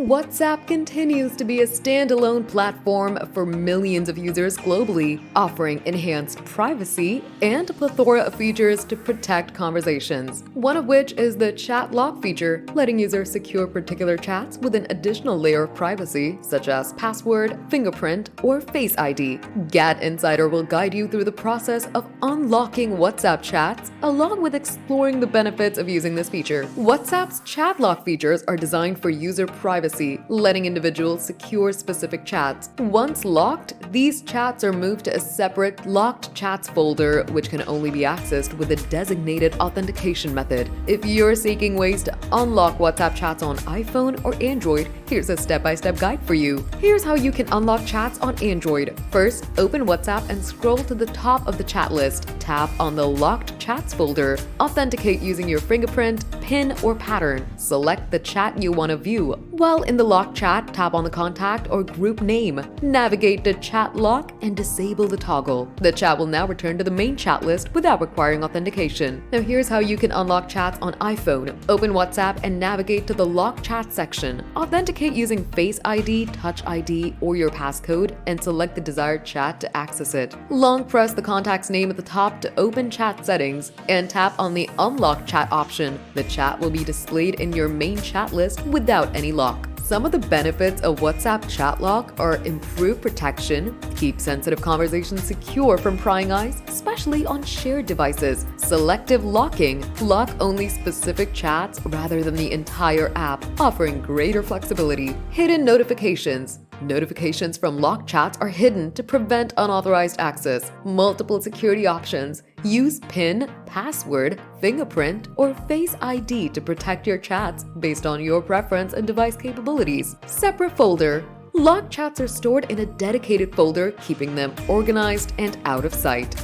WhatsApp continues to be a standalone platform for millions of users globally, offering enhanced privacy and a plethora of features to protect conversations. One of which is the chat lock feature, letting users secure particular chats with an additional layer of privacy, such as password, fingerprint, or Face ID. GadInsider will guide you through the process of unlocking WhatsApp chats, along with exploring the benefits of using this feature. WhatsApp's chat lock features are designed for user privacy, letting individuals secure specific chats. Once locked, these chats are moved to a separate locked chats folder, which can only be accessed with a designated authentication method. If you're seeking ways to unlock WhatsApp chats on iPhone or Android, here's a step-by-step guide for you. Here's how you can unlock chats on Android. First, open WhatsApp and scroll to the top of the chat list. Tap on the locked chats folder. Authenticate using your fingerprint, PIN, or pattern. Select the chat you want to view. While in the locked chat, tap on the contact or group name. Navigate to chat lock and disable the toggle. The chat will now return to the main chat list without requiring authentication. Now here's how you can unlock chats on iPhone. Open WhatsApp and navigate to the locked chat section. Authenticate using Face ID, Touch ID, or your passcode and select the desired chat to access it. Long press the contact's name at the top to open chat settings and tap on the unlock chat option. The chat will be displayed in your main chat list without any lock. Some of the benefits of WhatsApp Chat Lock are improved protection, keep sensitive conversations secure from prying eyes, especially on shared devices, selective locking, lock only specific chats rather than the entire app, offering greater flexibility, hidden notifications. Notifications from locked chats are hidden to prevent unauthorized access. Multiple security options. Use PIN, password, fingerprint, or Face ID to protect your chats based on your preference and device capabilities. Separate folder. Locked chats are stored in a dedicated folder, keeping them organized and out of sight.